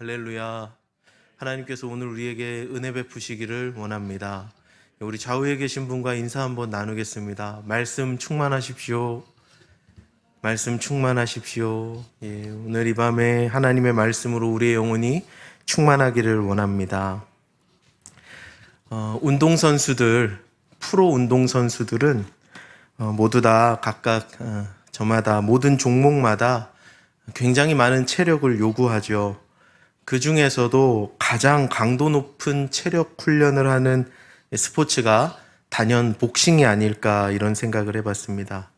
할렐루야. 하나님께서 오늘 우리에게 은혜 베푸시기를 원합니다. 우리 좌우에 계신 분과 인사 한번 나누겠습니다. 말씀 충만하십시오. 말씀 충만하십시오. 오늘 이 밤에 하나님의 말씀으로 우리의 영혼이 충만하기를 원합니다. 운동선수들, 프로 운동선수들은 모두 다 각각 저마다 모든 종목마다 굉장히 많은 체력을 요구하죠. 그 중에서도 가장 강도 높은 체력 훈련을 하는 스포츠가 단연 복싱이 아닐까 이런 생각을 해봤습니다.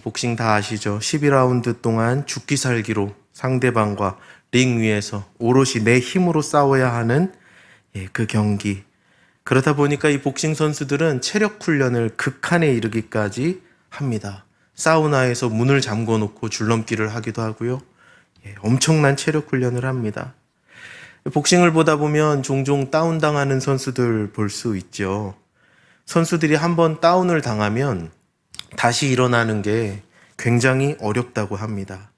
복싱 다 아시죠? 12라운드 동안 죽기 살기로 상대방과 링 위에서 오롯이 내 힘으로 싸워야 하는 그 경기. 그러다 보니까 이 복싱 선수들은 체력 훈련을 극한에 이르기까지 합니다. 사우나에서 문을 잠궈 놓고 줄넘기를 하기도 하고요. 엄청난 체력 훈련을 합니다. 복싱을 보다 보면 종종 다운당하는 선수들 볼 수 있죠. 선수들이 한번 다운을 당하면 다시 일어나는 게 굉장히 어렵다고 합니다.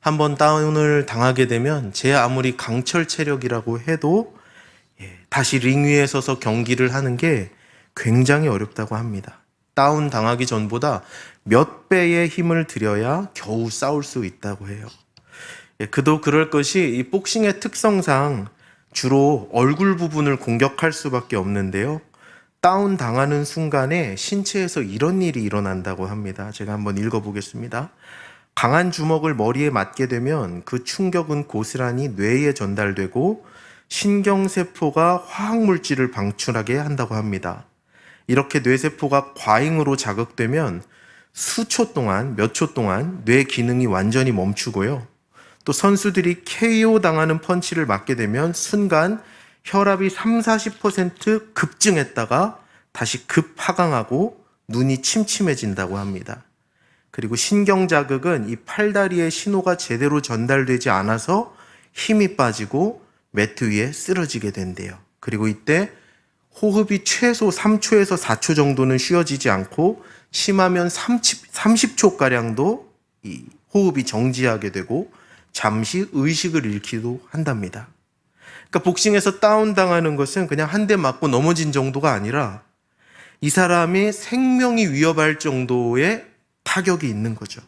한번 다운을 당하게 되면 제 아무리 강철 체력이라고 해도 다시 링 위에 서서 경기를 하는 게 굉장히 어렵다고 합니다. 다운 당하기 전보다 몇 배의 힘을 들여야 겨우 싸울 수 있다고 해요. 그도 그럴 것이 이 복싱의 특성상 주로 얼굴 부분을 공격할 수밖에 없는데요. 다운 당하는 순간에 신체에서 이런 일이 일어난다고 합니다. 제가 한번 읽어보겠습니다. 강한 주먹을 머리에 맞게 되면 그 충격은 고스란히 뇌에 전달되고 신경세포가 화학물질을 방출하게 한다고 합니다. 이렇게 뇌세포가 과잉으로 자극되면 수초 동안, 몇 초 동안 뇌 기능이 완전히 멈추고요. 또 선수들이 KO 당하는 펀치를 맞게 되면 순간 혈압이 30-40% 급증했다가 다시 급하강하고 눈이 침침해진다고 합니다. 그리고 신경자극은 이 팔다리에 신호가 제대로 전달되지 않아서 힘이 빠지고 매트 위에 쓰러지게 된대요. 그리고 이때 호흡이 최소 3초에서 4초 정도는 쉬어지지 않고 심하면 30초가량도 이 호흡이 정지하게 되고 잠시 의식을 잃기도 한답니다. 그러니까 복싱에서 다운당하는 것은 그냥 한 대 맞고 넘어진 정도가 아니라 이 사람의 생명이 위협할 정도의 타격이 있는 거죠.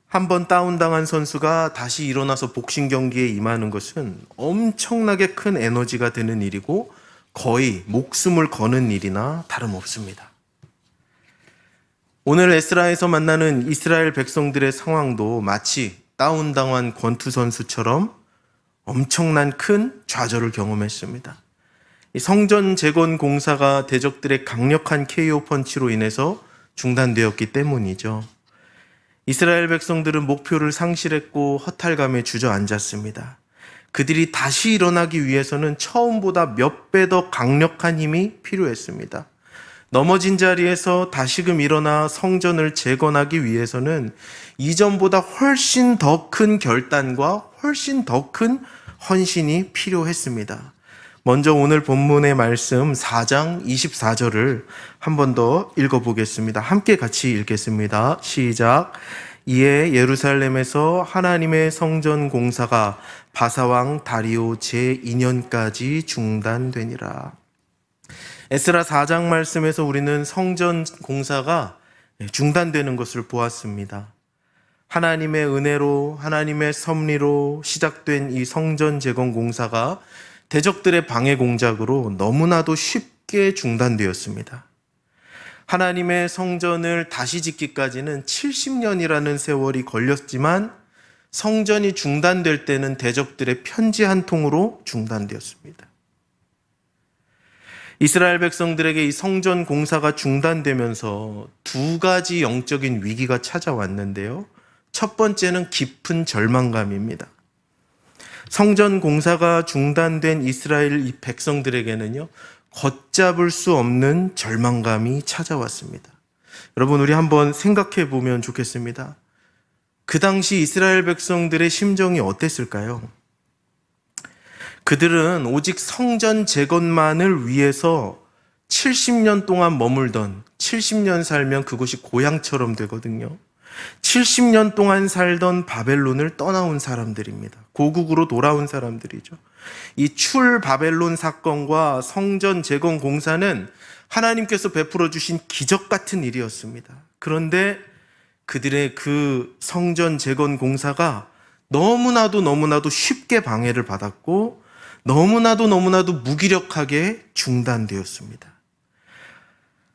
한번 다운당한 선수가 다시 일어나서 복싱 경기에 임하는 것은 엄청나게 큰 에너지가 되는 일이고 거의 목숨을 거는 일이나 다름없습니다. 오늘 에스라에서 만나는 이스라엘 백성들의 상황도 마치 다운당한 권투 선수처럼 엄청난 큰 좌절을 경험했습니다. 이 성전 재건 공사가 대적들의 강력한 KO 펀치로 인해서 중단되었기 때문이죠. 이스라엘 백성들은 목표를 상실했고 허탈감에 주저앉았습니다. 그들이 다시 일어나기 위해서는 처음보다 몇 배 더 강력한 힘이 필요했습니다. 넘어진 자리에서 다시금 일어나 성전을 재건하기 위해서는 이전보다 훨씬 더 큰 결단과 훨씬 더 큰 헌신이 필요했습니다. 먼저 오늘 본문의 말씀 4장 24절을 한 번 더 읽어보겠습니다. 함께 같이 읽겠습니다. 시작. 이에 예루살렘에서 하나님의 성전 공사가 바사왕 다리오 제2년까지 중단되니라. 에스라 4장 말씀에서 우리는 성전 공사가 중단되는 것을 보았습니다. 하나님의 은혜로, 하나님의 섭리로 시작된 이 성전 재건 공사가 대적들의 방해 공작으로 너무나도 쉽게 중단되었습니다. 하나님의 성전을 다시 짓기까지는 70년이라는 세월이 걸렸지만 성전이 중단될 때는 대적들의 편지 한 통으로 중단되었습니다. 이스라엘 백성들에게 이 성전 공사가 중단되면서 두 가지 영적인 위기가 찾아왔는데요. 첫 번째는 깊은 절망감입니다. 성전 공사가 중단된 이스라엘 이 백성들에게는요, 걷잡을 수 없는 절망감이 찾아왔습니다. 여러분, 우리 한번 생각해 보면 좋겠습니다. 그 당시 이스라엘 백성들의 심정이 어땠을까요? 그들은 오직 성전 재건만을 위해서 70년 동안 머물던, 70년 살면 그곳이 고향처럼 되거든요. 70년 동안 살던 바벨론을 떠나온 사람들입니다. 고국으로 돌아온 사람들이죠. 이 출 바벨론 사건과 성전 재건 공사는 하나님께서 베풀어 주신 기적 같은 일이었습니다. 그런데 그들의 그 성전 재건 공사가 너무나도 쉽게 방해를 받았고 너무나도 무기력하게 중단되었습니다.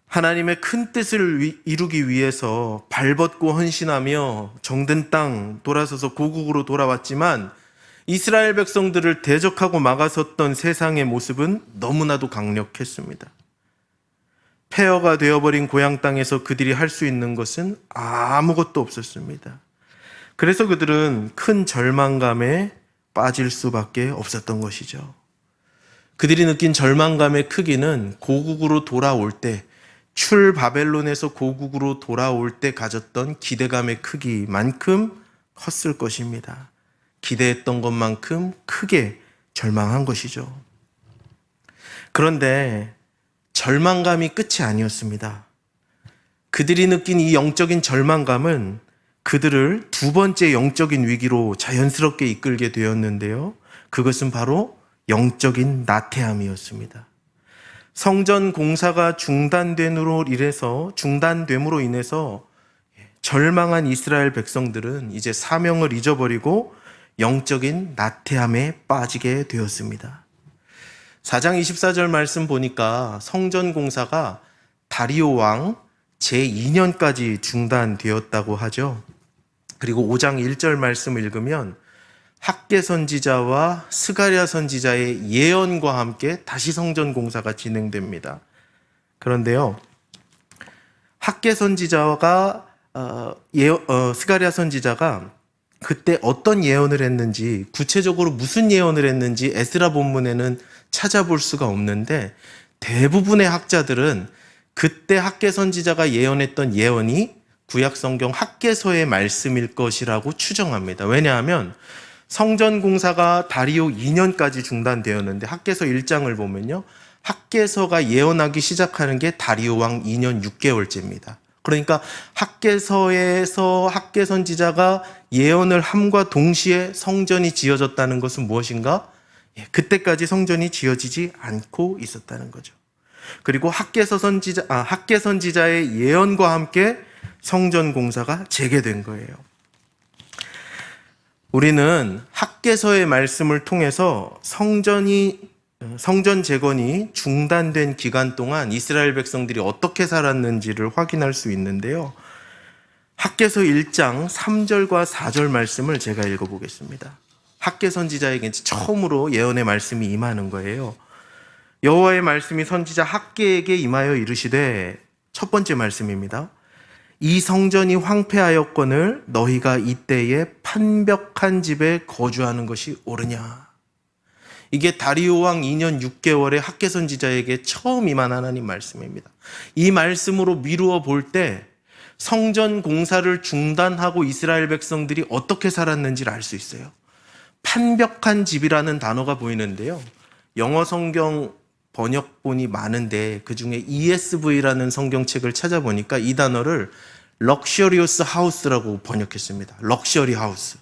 하나님의 큰 뜻을 이루기 위해서 발벗고 헌신하며 정든 땅 돌아서서 고국으로 돌아왔지만 이스라엘 백성들을 대적하고 막아섰던 세상의 모습은 너무나도 강력했습니다. 폐허가 되어버린 고향 땅에서 그들이 할 수 있는 것은 아무것도 없었습니다. 그래서 그들은 큰 절망감에 빠질 수밖에 없었던 것이죠. 그들이 느낀 절망감의 크기는 고국으로 돌아올 때, 출 바벨론에서 고국으로 돌아올 때 가졌던 기대감의 크기만큼 컸을 것입니다. 기대했던 것만큼 크게 절망한 것이죠. 그런데 절망감이 끝이 아니었습니다. 그들이 느낀 이 영적인 절망감은 그들을 두 번째 영적인 위기로 자연스럽게 이끌게 되었는데요. 그것은 바로 영적인 나태함이었습니다. 성전 공사가 중단됨으로 인해서 절망한 이스라엘 백성들은 이제 사명을 잊어버리고 영적인 나태함에 빠지게 되었습니다. 4장 24절 말씀 보니까 성전 공사가 다리오 왕 제2년까지 중단되었다고 하죠. 그리고 5장 1절 말씀을 읽으면 학개 선지자와 스가랴 선지자의 예언과 함께 다시 성전 공사가 진행됩니다. 그런데요, 학개 선지자가 스가랴 선지자가 그때 어떤 예언을 했는지, 구체적으로 무슨 예언을 했는지 에스라 본문에는 찾아볼 수가 없는데 대부분의 학자들은 그때 학개 선지자가 예언했던 예언이 구약 성경 학개서의 말씀일 것이라고 추정합니다. 왜냐하면 성전 공사가 다리오 2년까지 중단되었는데 학개서 1장을 보면요, 학개서가 예언하기 시작하는 게 다리오 왕 2년 6개월째입니다. 그러니까 학개서에서 학개 선지자가 예언을 함과 동시에 성전이 지어졌다는 것은 무엇인가? 그때까지 성전이 지어지지 않고 있었다는 거죠. 그리고 학개 선지자의 예언과 함께 성전 공사가 재개된 거예요. 우리는 학개서의 말씀을 통해서 성전 재건이 중단된 기간 동안 이스라엘 백성들이 어떻게 살았는지를 확인할 수 있는데요. 학개서 1장 3절과 4절 말씀을 제가 읽어보겠습니다. 학개 선지자에게 처음으로 예언의 말씀이 임하는 거예요. 여호와의 말씀이 선지자 학개에게 임하여 이르시되, 첫 번째 말씀입니다. 이 성전이 황폐하였거늘 너희가 이때에 판벽한 집에 거주하는 것이 옳으냐. 이게 다리오 왕 2년 6개월에 학개 선지자에게 처음 임한 하나님 말씀입니다. 이 말씀으로 미루어 볼 때 성전 공사를 중단하고 이스라엘 백성들이 어떻게 살았는지를 알 수 있어요. 판벽한 집이라는 단어가 보이는데요. 영어 성경 번역본이 많은데 그중에 ESV라는 성경책을 찾아보니까 이 단어를 럭셔리어스 하우스라고 번역했습니다. 럭셔리 하우스.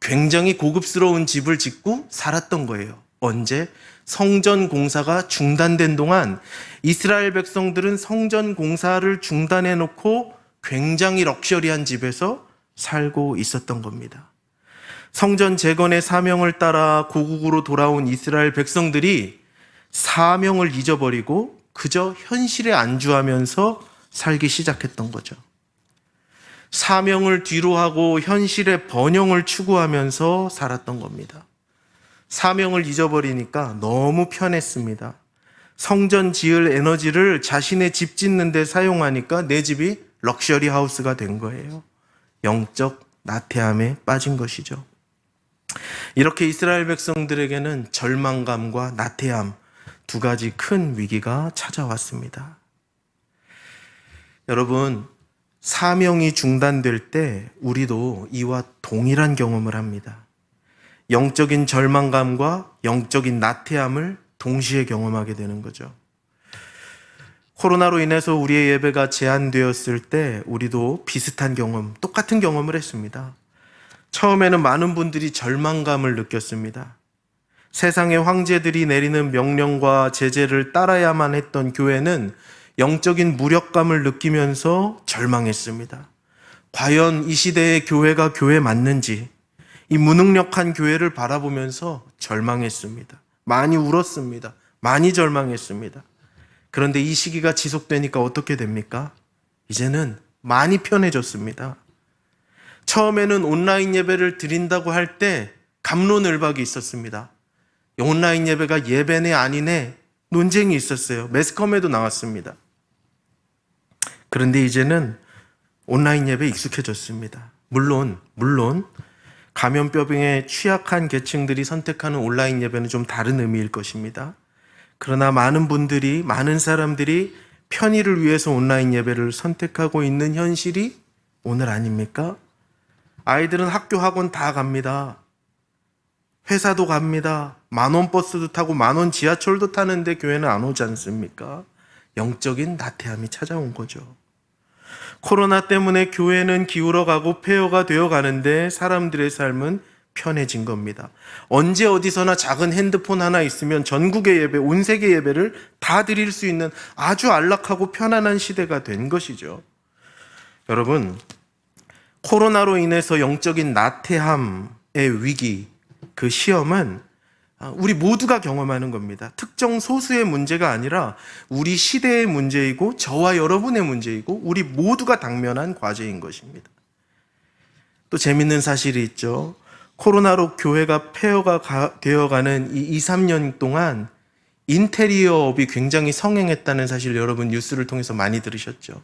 굉장히 고급스러운 집을 짓고 살았던 거예요. 언제? 성전 공사가 중단된 동안 이스라엘 백성들은 성전 공사를 중단해 놓고 굉장히 럭셔리한 집에서 살고 있었던 겁니다. 성전 재건의 사명을 따라 고국으로 돌아온 이스라엘 백성들이 사명을 잊어버리고 그저 현실에 안주하면서 살기 시작했던 거죠. 사명을 뒤로하고 현실의 번영을 추구하면서 살았던 겁니다. 사명을 잊어버리니까 너무 편했습니다. 성전 지을 에너지를 자신의 집 짓는 데 사용하니까 내 집이 럭셔리 하우스가 된 거예요. 영적 나태함에 빠진 것이죠. 이렇게 이스라엘 백성들에게는 절망감과 나태함, 두 가지 큰 위기가 찾아왔습니다. 여러분, 사명이 중단될 때 우리도 이와 동일한 경험을 합니다. 영적인 절망감과 영적인 나태함을 동시에 경험하게 되는 거죠. 코로나로 인해서 우리의 예배가 제한되었을 때 우리도 비슷한 경험, 똑같은 경험을 했습니다. 처음에는 많은 분들이 절망감을 느꼈습니다. 세상의 황제들이 내리는 명령과 제재를 따라야만 했던 교회는 영적인 무력감을 느끼면서 절망했습니다. 과연 이 시대의 교회가 교회 맞는지, 이 무능력한 교회를 바라보면서 절망했습니다. 많이 울었습니다. 많이 절망했습니다. 그런데 이 시기가 지속되니까 어떻게 됩니까? 이제는 많이 편해졌습니다. 처음에는 온라인 예배를 드린다고 할 때 갑론을박이 있었습니다. 온라인 예배가 예배네 아니네 논쟁이 있었어요. 매스컴에도 나왔습니다. 그런데 이제는 온라인 예배에 익숙해졌습니다. 물론 감염병에 취약한 계층들이 선택하는 온라인 예배는 좀 다른 의미일 것입니다. 그러나 많은 사람들이 편의를 위해서 온라인 예배를 선택하고 있는 현실이 오늘 아닙니까? 아이들은 학교 학원 다 갑니다. 회사도 갑니다. 만원 버스도 타고 만원 지하철도 타는데 교회는 안 오지 않습니까? 영적인 나태함이 찾아온 거죠. 코로나 때문에 교회는 기울어가고 폐허가 되어가는데 사람들의 삶은 편해진 겁니다. 언제 어디서나 작은 핸드폰 하나 있으면 전국의 예배, 온 세계 예배를 다 드릴 수 있는 아주 안락하고 편안한 시대가 된 것이죠. 여러분, 코로나로 인해서 영적인 나태함의 위기, 그 시험은 우리 모두가 경험하는 겁니다. 특정 소수의 문제가 아니라 우리 시대의 문제이고 저와 여러분의 문제이고 우리 모두가 당면한 과제인 것입니다. 또 재밌는 사실이 있죠. 코로나로 교회가 폐허가 되어가는 이 2, 3년 동안 인테리어업이 굉장히 성행했다는 사실 여러분 뉴스를 통해서 많이 들으셨죠.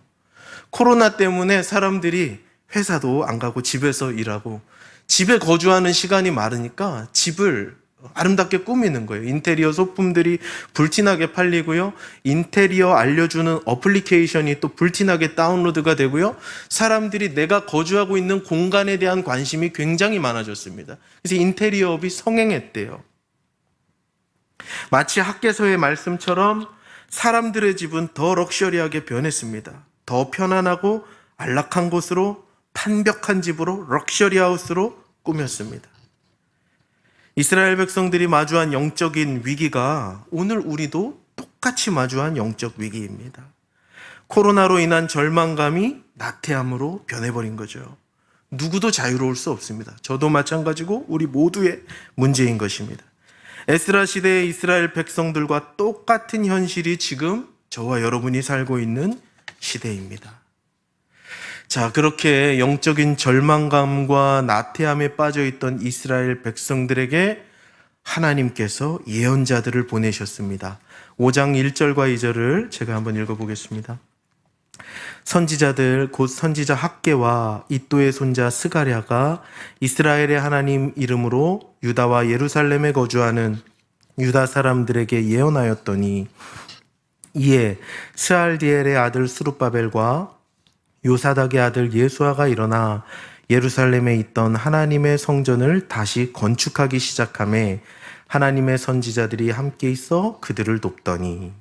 코로나 때문에 사람들이 회사도 안 가고 집에서 일하고 집에 거주하는 시간이 많으니까 집을 아름답게 꾸미는 거예요. 인테리어 소품들이 불티나게 팔리고요. 인테리어 알려주는 어플리케이션이 또 불티나게 다운로드가 되고요. 사람들이 내가 거주하고 있는 공간에 대한 관심이 굉장히 많아졌습니다. 그래서 인테리어업이 성행했대요. 마치 학개서의 말씀처럼 사람들의 집은 더 럭셔리하게 변했습니다. 더 편안하고 안락한 곳으로, 판벽한 집으로, 럭셔리 하우스로 꾸몄습니다. 이스라엘 백성들이 마주한 영적인 위기가 오늘 우리도 똑같이 마주한 영적 위기입니다. 코로나로 인한 절망감이 나태함으로 변해버린 거죠. 누구도 자유로울 수 없습니다. 저도 마찬가지고 우리 모두의 문제인 것입니다. 에스라 시대의 이스라엘 백성들과 똑같은 현실이 지금 저와 여러분이 살고 있는 시대입니다. 자, 그렇게 영적인 절망감과 나태함에 빠져있던 이스라엘 백성들에게 하나님께서 예언자들을 보내셨습니다. 5장 1절과 2절을 제가 한번 읽어보겠습니다. 선지자들 곧 선지자 학개와 이또의 손자 스가랴가 이스라엘의 하나님 이름으로 유다와 예루살렘에 거주하는 유다 사람들에게 예언하였더니 이에 스알디엘의 아들 스룹바벨과 요사닥의 아들 예수아가 일어나 예루살렘에 있던 하나님의 성전을 다시 건축하기 시작하며 하나님의 선지자들이 함께 있어 그들을 돕더니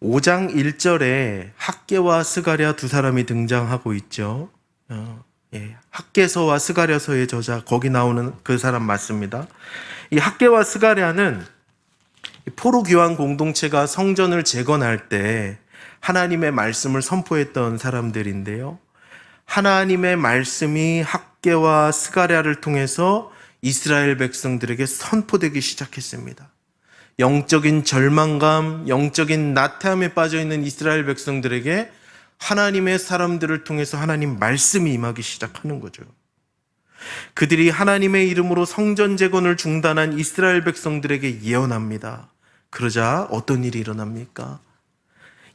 5장 1절에 학개와 스가랴 두 사람이 등장하고 있죠. 학개서와 스가랴서의 저자 거기 나오는 그 사람 맞습니다. 이 학개와 스가랴는 포로 교환 공동체가 성전을 재건할 때 하나님의 말씀을 선포했던 사람들인데요. 하나님의 말씀이 학개와 스가랴를 통해서 이스라엘 백성들에게 선포되기 시작했습니다. 영적인 절망감, 영적인 나태함에 빠져있는 이스라엘 백성들에게 하나님의 사람들을 통해서 하나님 말씀이 임하기 시작하는 거죠. 그들이 하나님의 이름으로 성전 재건을 중단한 이스라엘 백성들에게 예언합니다. 그러자 어떤 일이 일어납니까?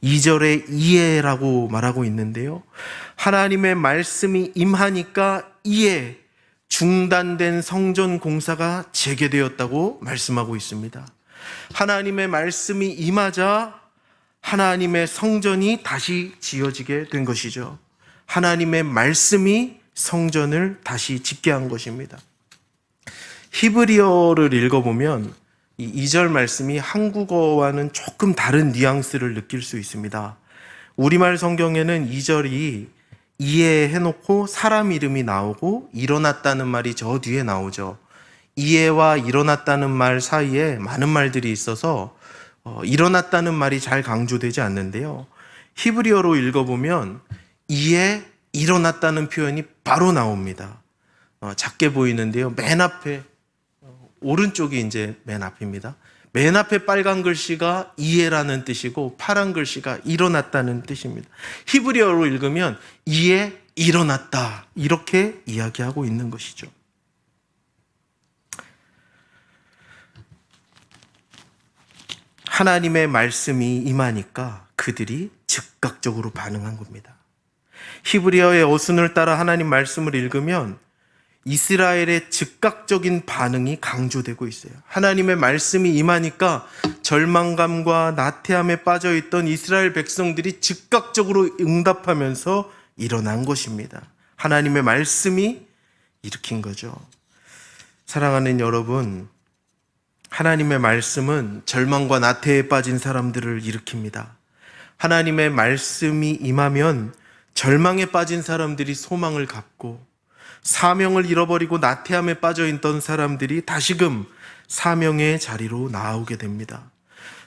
2절에 이에라고 말하고 있는데요. 하나님의 말씀이 임하니까 이에 중단된 성전 공사가 재개되었다고 말씀하고 있습니다. 하나님의 말씀이 임하자 하나님의 성전이 다시 지어지게 된 것이죠. 하나님의 말씀이 성전을 다시 짓게 한 것입니다. 히브리어를 읽어보면 이 2절 말씀이 한국어와는 조금 다른 뉘앙스를 느낄 수 있습니다. 우리말 성경에는 2절이 이해해놓고 사람 이름이 나오고 일어났다는 말이 저 뒤에 나오죠. 이해와 일어났다는 말 사이에 많은 말들이 있어서 일어났다는 말이 잘 강조되지 않는데요. 히브리어로 읽어보면 이해, 일어났다는 표현이 바로 나옵니다. 작게 보이는데요. 맨 앞에 오른쪽이 이제 맨 앞입니다. 맨 앞에 빨간 글씨가 이해라는 뜻이고 파란 글씨가 일어났다는 뜻입니다. 히브리어로 읽으면 이해, 일어났다 이렇게 이야기하고 있는 것이죠. 하나님의 말씀이 임하니까 그들이 즉각적으로 반응한 겁니다. 히브리어의 어순을 따라 하나님 말씀을 읽으면 이스라엘의 즉각적인 반응이 강조되고 있어요. 하나님의 말씀이 임하니까 절망감과 나태함에 빠져있던 이스라엘 백성들이 즉각적으로 응답하면서 일어난 것입니다. 하나님의 말씀이 일으킨 거죠. 사랑하는 여러분, 하나님의 말씀은 절망과 나태에 빠진 사람들을 일으킵니다. 하나님의 말씀이 임하면 절망에 빠진 사람들이 소망을 갖고 사명을 잃어버리고 나태함에 빠져있던 사람들이 다시금 사명의 자리로 나오게 됩니다.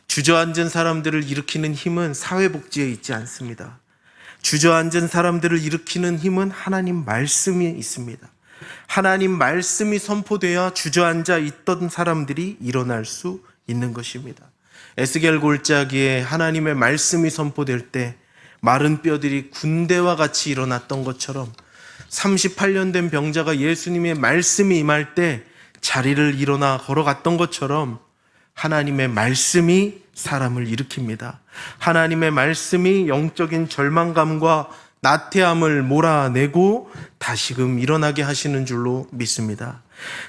주저앉은 사람들을 일으키는 힘은 사회복지에 있지 않습니다. 주저앉은 사람들을 일으키는 힘은 하나님 말씀이 있습니다. 하나님 말씀이 선포되어 주저앉아 있던 사람들이 일어날 수 있는 것입니다. 에스겔 골짜기에 하나님의 말씀이 선포될 때 마른 뼈들이 군대와 같이 일어났던 것처럼 38년 된 병자가 예수님의 말씀이 임할 때 자리를 일어나 걸어갔던 것처럼 하나님의 말씀이 사람을 일으킵니다. 하나님의 말씀이 영적인 절망감과 나태함을 몰아내고 다시금 일어나게 하시는 줄로 믿습니다.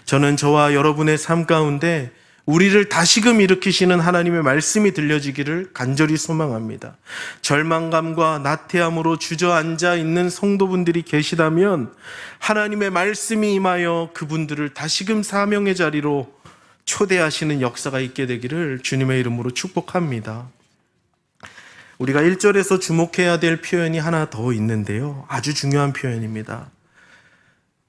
저는 저와 여러분의 삶 가운데 우리를 다시금 일으키시는 하나님의 말씀이 들려지기를 간절히 소망합니다. 절망감과 나태함으로 주저앉아 있는 성도분들이 계시다면 하나님의 말씀이 임하여 그분들을 다시금 사명의 자리로 초대하시는 역사가 있게 되기를 주님의 이름으로 축복합니다. 우리가 1절에서 주목해야 될 표현이 하나 더 있는데요. 아주 중요한 표현입니다.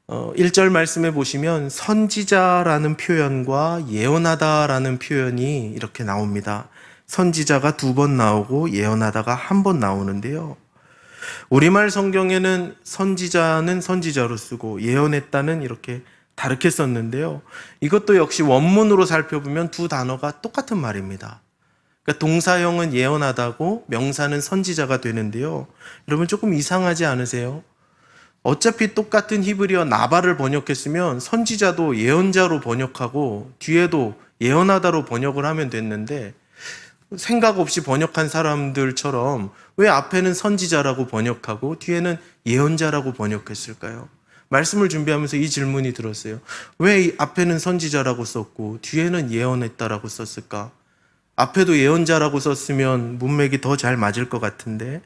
1절 말씀에 보시면 선지자라는 표현과 예언하다라는 표현이 이렇게 나옵니다. 선지자가 2번 나오고 예언하다가 1번 나오는데요. 우리말 성경에는 선지자는 선지자로 쓰고 예언했다는 이렇게 다르게 썼는데요. 이것도 역시 원문으로 살펴보면 두 단어가 똑같은 말입니다. 그러니까 동사형은 예언하다고 명사는 선지자가 되는데요. 여러분 조금 이상하지 않으세요? 어차피 똑같은 히브리어 나발을 번역했으면 선지자도 예언자로 번역하고 뒤에도 예언하다로 번역을 하면 됐는데 생각 없이 번역한 사람들처럼 왜 앞에는 선지자라고 번역하고 뒤에는 예언자라고 번역했을까요? 말씀을 준비하면서 이 질문이 들었어요. 왜 앞에는 선지자라고 썼고 뒤에는 예언했다라고 썼을까? 앞에도 예언자라고 썼으면 문맥이 더 잘 맞을 것 같은데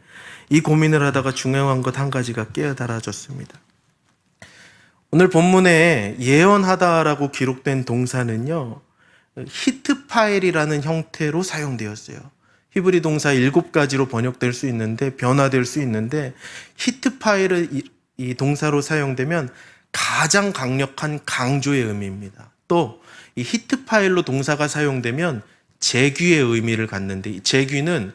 이 고민을 하다가 중요한 것 한 가지가 깨달아졌습니다. 오늘 본문에 예언하다라고 기록된 동사는요, 히트파엘이라는 형태로 사용되었어요. 히브리 동사 7가지로 번역될 수 있는데 변화될 수 있는데 히트파엘은 이 동사로 사용되면 가장 강력한 강조의 의미입니다. 또 이 히트파엘로 동사가 사용되면 재귀의 의미를 갖는데 이 재귀는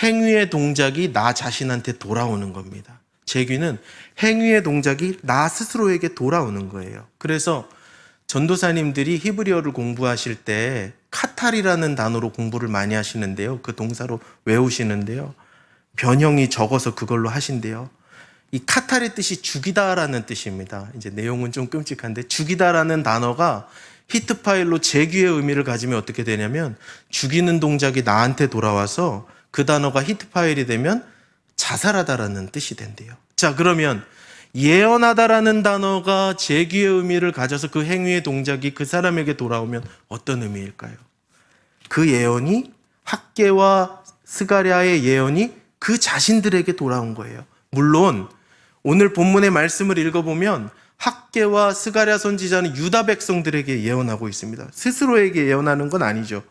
행위의 동작이 나 자신한테 돌아오는 겁니다. 재귀는 행위의 동작이 나 스스로에게 돌아오는 거예요. 그래서 전도사님들이 히브리어를 공부하실 때 카탈이라는 단어로 공부를 많이 하시는데요. 그 동사로 외우시는데요. 변형이 적어서 그걸로 하신대요. 이 카탈의 뜻이 죽이다라는 뜻입니다. 이제 내용은 좀 끔찍한데 죽이다라는 단어가 히트파일로 재귀의 의미를 가지면 어떻게 되냐면 죽이는 동작이 나한테 돌아와서 그 단어가 히트파일이 되면 자살하다라는 뜻이 된대요. 자, 그러면 예언하다라는 단어가 재귀의 의미를 가져서 그 행위의 동작이 그 사람에게 돌아오면 어떤 의미일까요? 그 예언이 학개와 스가랴의 예언이 그 자신들에게 돌아온 거예요. 물론 오늘 본문의 말씀을 읽어보면 학개와 스가랴 선지자는 유다 백성들에게 예언하고 있습니다. 스스로에게 예언하는 건 아니죠.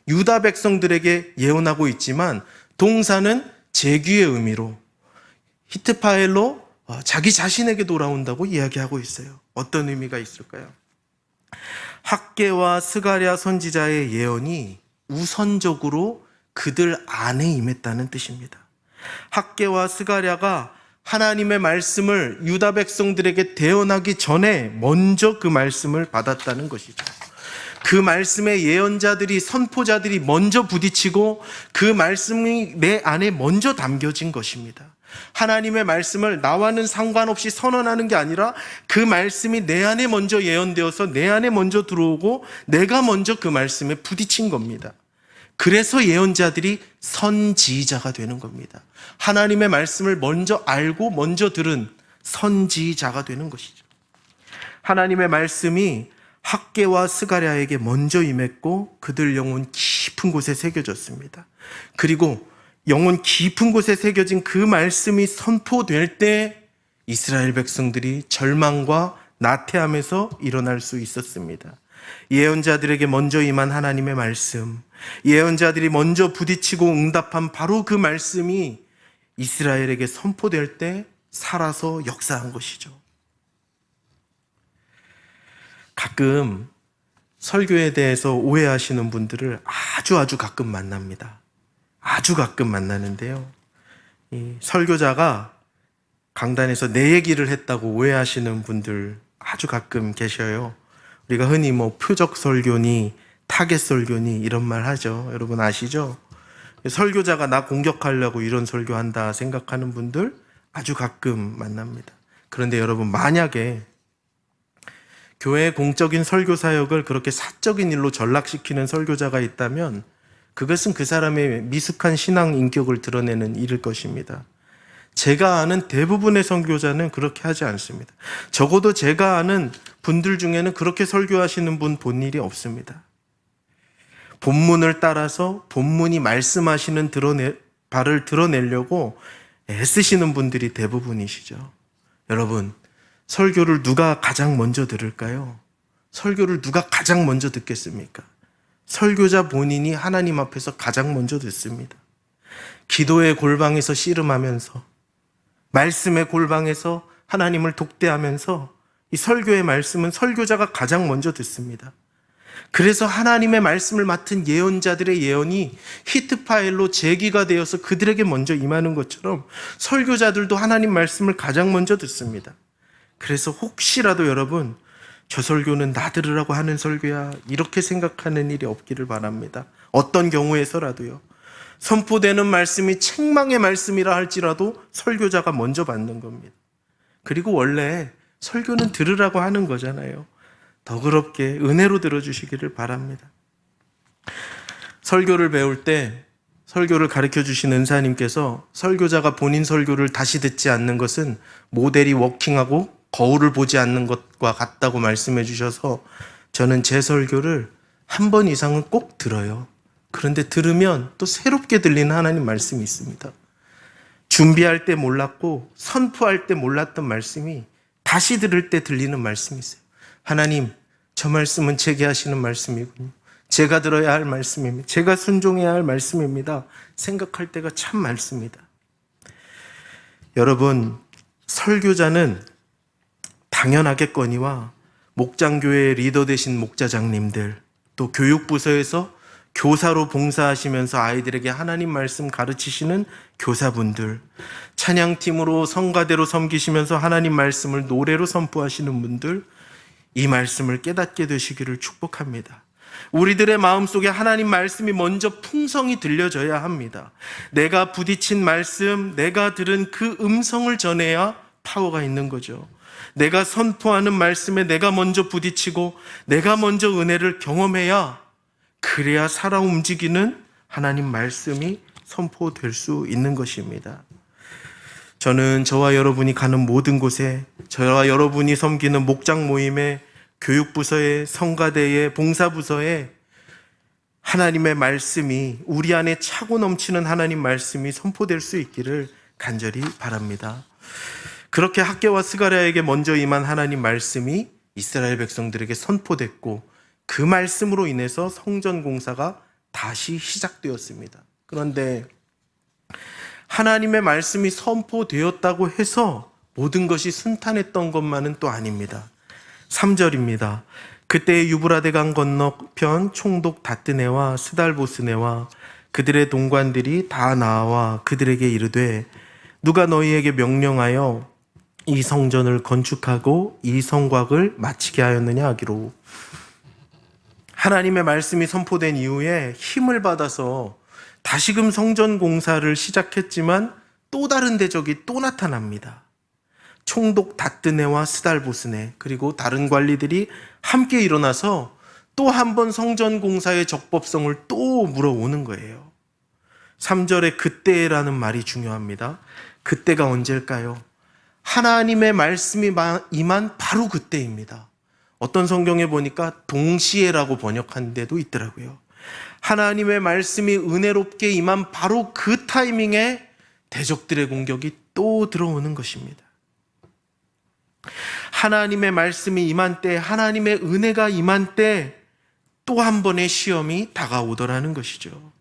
유다 백성들에게 예언하고 있지만 동사는 재귀의 의미로 히트파엘로 자기 자신에게 돌아온다고 이야기하고 있어요. 어떤 의미가 있을까요? 학개와 스가랴 선지자의 예언이 우선적으로 그들 안에 임했다는 뜻입니다. 학개와 스가랴가 하나님의 말씀을 유다 백성들에게 대언하기 전에 먼저 그 말씀을 받았다는 것이죠. 그 말씀의 예언자들이, 선포자들이 먼저 부딪히고 그 말씀이 내 안에 먼저 담겨진 것입니다. 하나님의 말씀을 나와는 상관없이 선언하는 게 아니라 그 말씀이 내 안에 먼저 예언되어서 내 안에 먼저 들어오고 내가 먼저 그 말씀에 부딪힌 겁니다. 그래서 예언자들이 선지자가 되는 겁니다. 하나님의 말씀을 먼저 알고 먼저 들은 선지자가 되는 것이죠. 하나님의 말씀이 학개와 스가랴에게 먼저 임했고 그들 영혼 깊은 곳에 새겨졌습니다. 그리고 영혼 깊은 곳에 새겨진 그 말씀이 선포될 때 이스라엘 백성들이 절망과 나태함에서 일어날 수 있었습니다. 예언자들에게 먼저 임한 하나님의 말씀, 예언자들이 먼저 부딪히고 응답한 바로 그 말씀이 이스라엘에게 선포될 때 살아서 역사한 것이죠. 가끔 설교에 대해서 오해하시는 분들을 아주 가끔 만납니다. 아주 가끔 만나는데요. 이 설교자가 강단에서 내 얘기를 했다고 오해하시는 분들 아주 가끔 계셔요. 우리가 흔히 표적 설교니 타겟 설교니 이런 말 하죠. 여러분 아시죠? 설교자가 나 공격하려고 이런 설교한다 생각하는 분들 아주 가끔 만납니다. 그런데 여러분, 만약에 교회의 공적인 설교 사역을 그렇게 사적인 일로 전락시키는 설교자가 있다면 그것은 그 사람의 미숙한 신앙 인격을 드러내는 일일 것입니다. 제가 아는 대부분의 선교자는 그렇게 하지 않습니다. 적어도 제가 아는 분들 중에는 그렇게 설교하시는 분 본 일이 없습니다. 본문을 따라서 본문이 말씀하시는 바를 드러내려고 애쓰시는 분들이 대부분이시죠. 여러분, 설교를 누가 가장 먼저 들을까요? 설교를 누가 가장 먼저 듣겠습니까? 설교자 본인이 하나님 앞에서 가장 먼저 듣습니다. 기도의 골방에서 씨름하면서, 말씀의 골방에서 하나님을 독대하면서 이 설교의 말씀은 설교자가 가장 먼저 듣습니다. 그래서 하나님의 말씀을 맡은 예언자들의 예언이 히트 파일로 제기가 되어서 그들에게 먼저 임하는 것처럼 설교자들도 하나님 말씀을 가장 먼저 듣습니다. 그래서 혹시라도 여러분, 저 설교는 나 들으라고 하는 설교야, 이렇게 생각하는 일이 없기를 바랍니다. 어떤 경우에서라도요. 선포되는 말씀이 책망의 말씀이라 할지라도 설교자가 먼저 받는 겁니다. 그리고 원래 설교는 들으라고 하는 거잖아요. 더 그렇게 은혜로 들어주시기를 바랍니다. 설교를 배울 때 설교를 가르쳐 주신 은사님께서 설교자가 본인 설교를 다시 듣지 않는 것은 모델이 워킹하고 거울을 보지 않는 것과 같다고 말씀해 주셔서 저는 제 설교를 한 번 이상은 꼭 들어요. 그런데 들으면 또 새롭게 들리는 하나님 말씀이 있습니다. 준비할 때 몰랐고 선포할 때 몰랐던 말씀이 다시 들을 때 들리는 말씀이 있어요. 하나님, 저 말씀은 제게 하시는 말씀이군요. 제가 들어야 할 말씀입니다. 제가 순종해야 할 말씀입니다. 생각할 때가 참 많습니다. 여러분, 설교자는 당연하겠거니와 목장교회의 리더 되신 목자장님들, 또 교육부서에서 교사로 봉사하시면서 아이들에게 하나님 말씀 가르치시는 교사분들, 찬양팀으로 성가대로 섬기시면서 하나님 말씀을 노래로 선포하시는 분들, 이 말씀을 깨닫게 되시기를 축복합니다. 우리들의 마음속에 하나님 말씀이 먼저 풍성히 들려져야 합니다. 내가 부딪힌 말씀, 내가 들은 그 음성을 전해야 파워가 있는 거죠. 내가 선포하는 말씀에 내가 먼저 부딪히고 내가 먼저 은혜를 경험해야, 그래야 살아 움직이는 하나님 말씀이 선포될 수 있는 것입니다. 저는 저와 여러분이 가는 모든 곳에, 저와 여러분이 섬기는 목장 모임에, 교육부서에, 성가대에, 봉사부서에 하나님의 말씀이, 우리 안에 차고 넘치는 하나님 말씀이 선포될 수 있기를 간절히 바랍니다. 그렇게 학개와 스가랴에게 먼저 임한 하나님 말씀이 이스라엘 백성들에게 선포됐고 그 말씀으로 인해서 성전 공사가 다시 시작되었습니다. 그런데 하나님의 말씀이 선포되었다고 해서 모든 것이 순탄했던 것만은 또 아닙니다. 3절입니다. 그때 유브라데강 건너편 총독 다뜨네와 스달보스네와 그들의 동관들이 다 나와 그들에게 이르되 누가 너희에게 명령하여 이 성전을 건축하고 이 성곽을 마치게 하였느냐 하기로. 하나님의 말씀이 선포된 이후에 힘을 받아서 다시금 성전 공사를 시작했지만 또 다른 대적이 또 나타납니다. 총독 다뜨네와 스달보스네 그리고 다른 관리들이 함께 일어나서 또 한 번 성전 공사의 적법성을 또 물어오는 거예요. 3절에 그때라는 말이 중요합니다. 그때가 언제일까요? 하나님의 말씀이 임한 바로 그때입니다. 어떤 성경에 보니까 동시에라고 번역한 데도 있더라고요. 하나님의 말씀이 은혜롭게 임한 바로 그 타이밍에 대적들의 공격이 또 들어오는 것입니다. 하나님의 말씀이 임한 때, 하나님의 은혜가 임한 때 또 한 번의 시험이 다가오더라는 것이죠.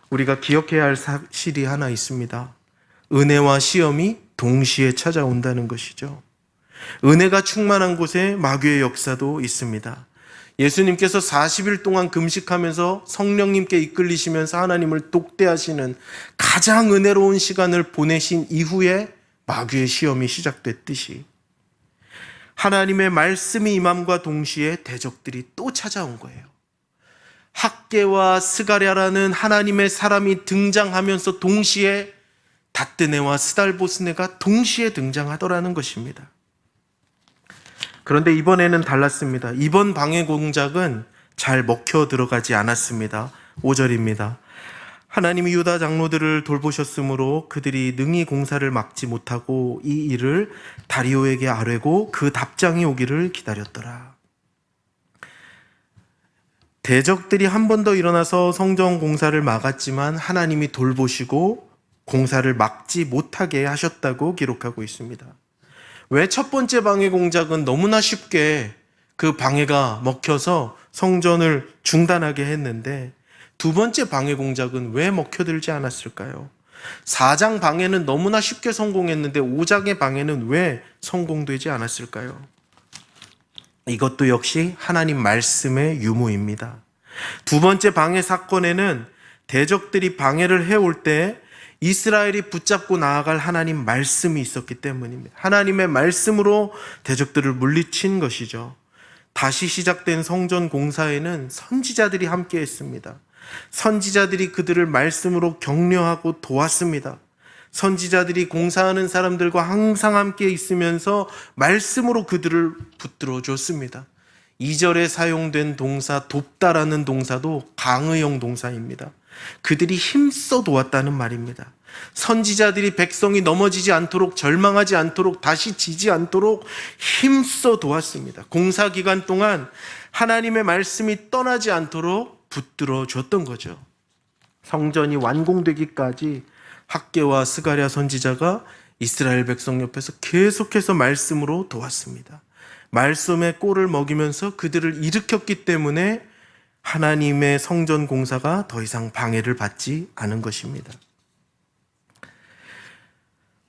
우리가 기억해야 할 사실이 하나 있습니다. 은혜와 시험이 동시에 찾아온다는 것이죠. 은혜가 충만한 곳에 마귀의 역사도 있습니다. 예수님께서 40일 동안 금식하면서 성령님께 이끌리시면서 하나님을 독대하시는 가장 은혜로운 시간을 보내신 이후에 마귀의 시험이 시작됐듯이 하나님의 말씀이 임함과 동시에 대적들이 또 찾아온 거예요. 학개와 스가랴라는 하나님의 사람이 등장하면서 동시에 다뜨네와 스달보스네가 동시에 등장하더라는 것입니다. 그런데 이번에는 달랐습니다. 이번 방해 공작은 잘 먹혀 들어가지 않았습니다. 5절입니다. 하나님이 유다 장로들을 돌보셨으므로 그들이 능히 공사를 막지 못하고 이 일을 다리오에게 아뢰고 그 답장이 오기를 기다렸더라. 대적들이 한 번 더 일어나서 성전 공사를 막았지만 하나님이 돌보시고 공사를 막지 못하게 하셨다고 기록하고 있습니다. 왜 첫 번째 방해 공작은 너무나 쉽게 그 방해가 먹혀서 성전을 중단하게 했는데 두 번째 방해 공작은 왜 먹혀들지 않았을까요? 4장 방해는 너무나 쉽게 성공했는데 5장의 방해는 왜 성공되지 않았을까요? 이것도 역시 하나님 말씀의 유무입니다. 두 번째 방해 사건에는 대적들이 방해를 해올 때 이스라엘이 붙잡고 나아갈 하나님 말씀이 있었기 때문입니다. 하나님의 말씀으로 대적들을 물리친 것이죠. 다시 시작된 성전 공사에는 선지자들이 함께 했습니다. 선지자들이 그들을 말씀으로 격려하고 도왔습니다. 선지자들이 공사하는 사람들과 항상 함께 있으면서 말씀으로 그들을 붙들어 줬습니다. 2절에 사용된 동사 돕다라는 동사도 강의형 동사입니다. 그들이 힘써 도왔다는 말입니다. 선지자들이 백성이 넘어지지 않도록, 절망하지 않도록, 다시 지지 않도록 힘써 도왔습니다. 공사 기간 동안 하나님의 말씀이 떠나지 않도록 붙들어 줬던 거죠. 성전이 완공되기까지 학개와 스가랴 선지자가 이스라엘 백성 옆에서 계속해서 말씀으로 도왔습니다. 말씀의 꼴을 먹이면서 그들을 일으켰기 때문에 하나님의 성전 공사가 더 이상 방해를 받지 않은 것입니다.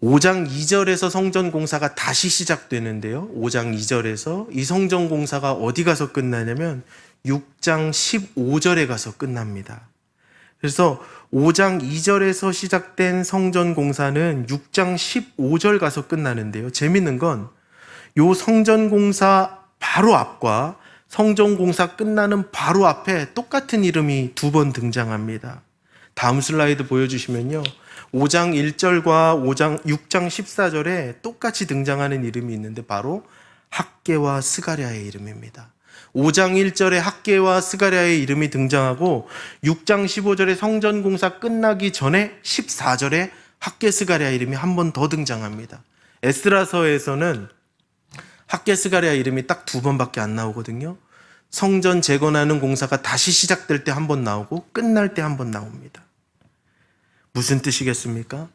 5장 2절에서 성전 공사가 다시 시작되는데요. 5장 2절에서 이 성전 공사가 어디 가서 끝나냐면 6장 15절에 가서 끝납니다. 그래서 5장 2절에서 시작된 성전 공사는 6장 15절 가서 끝나는데요. 재밌는 건 요 성전 공사 바로 앞과 성전 공사 끝나는 바로 앞에 똑같은 이름이 두 번 등장합니다. 다음 슬라이드 보여주시면요. 5장 1절과 6장 14절에 똑같이 등장하는 이름이 있는데 바로 학개와 스가랴의 이름입니다. 5장 1절에 학개와 스가랴의 이름이 등장하고 6장 15절에 성전 공사 끝나기 전에 14절에 학개 스가랴 이름이 한 번 더 등장합니다. 에스라서에서는 학개 스가랴 이름이 딱 두 번밖에 안 나오거든요. 성전 재건하는 공사가 다시 시작될 때 한 번 나오고 끝날 때 한 번 나옵니다. 무슨 뜻이겠습니까?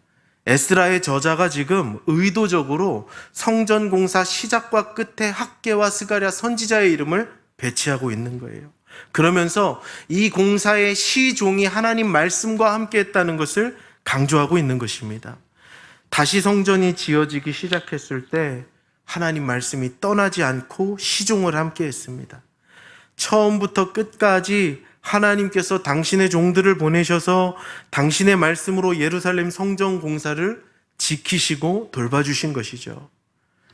에스라의 저자가 지금 의도적으로 성전 공사 시작과 끝에 학개와 스가랴 선지자의 이름을 배치하고 있는 거예요. 그러면서 이 공사의 시종이 하나님 말씀과 함께 했다는 것을 강조하고 있는 것입니다. 다시 성전이 지어지기 시작했을 때 하나님 말씀이 떠나지 않고 시종을 함께 했습니다. 처음부터 끝까지 하나님께서 당신의 종들을 보내셔서 당신의 말씀으로 예루살렘 성전 공사를 지키시고 돌봐주신 것이죠.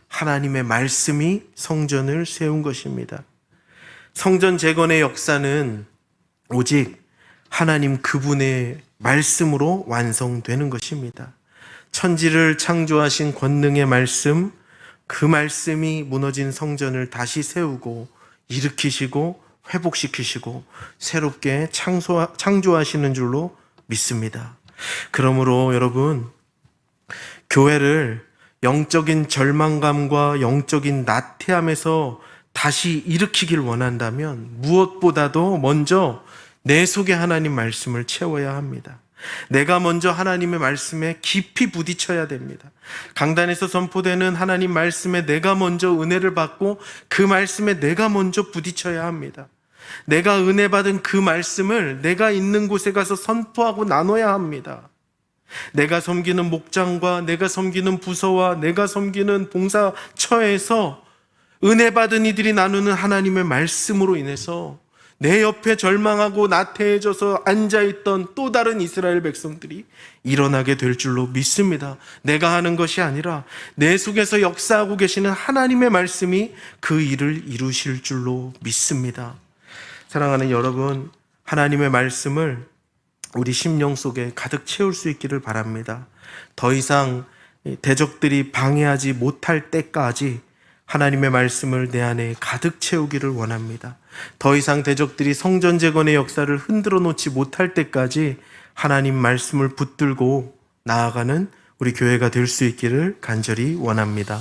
하나님의 말씀이 성전을 세운 것입니다. 성전 재건의 역사는 오직 하나님 그분의 말씀으로 완성되는 것입니다. 천지를 창조하신 권능의 말씀, 그 말씀이 무너진 성전을 다시 세우고 일으키시고 회복시키시고 새롭게 창조하시는 줄로 믿습니다. 그러므로 여러분, 교회를 영적인 절망감과 영적인 나태함에서 다시 일으키길 원한다면 무엇보다도 먼저 내 속에 하나님 말씀을 채워야 합니다. 내가 먼저 하나님의 말씀에 깊이 부딪혀야 됩니다. 강단에서 선포되는 하나님 말씀에 내가 먼저 은혜를 받고 그 말씀에 내가 먼저 부딪혀야 합니다. 내가 은혜 받은 그 말씀을 내가 있는 곳에 가서 선포하고 나눠야 합니다. 내가 섬기는 목장과 내가 섬기는 부서와 내가 섬기는 봉사처에서 은혜 받은 이들이 나누는 하나님의 말씀으로 인해서 내 옆에 절망하고 나태해져서 앉아있던 또 다른 이스라엘 백성들이 일어나게 될 줄로 믿습니다. 내가 하는 것이 아니라 내 속에서 역사하고 계시는 하나님의 말씀이 그 일을 이루실 줄로 믿습니다. 사랑하는 여러분, 하나님의 말씀을 우리 심령 속에 가득 채울 수 있기를 바랍니다. 더 이상 대적들이 방해하지 못할 때까지 하나님의 말씀을 내 안에 가득 채우기를 원합니다. 더 이상 대적들이 성전 재건의 역사를 흔들어 놓지 못할 때까지 하나님 말씀을 붙들고 나아가는 우리 교회가 될 수 있기를 간절히 원합니다.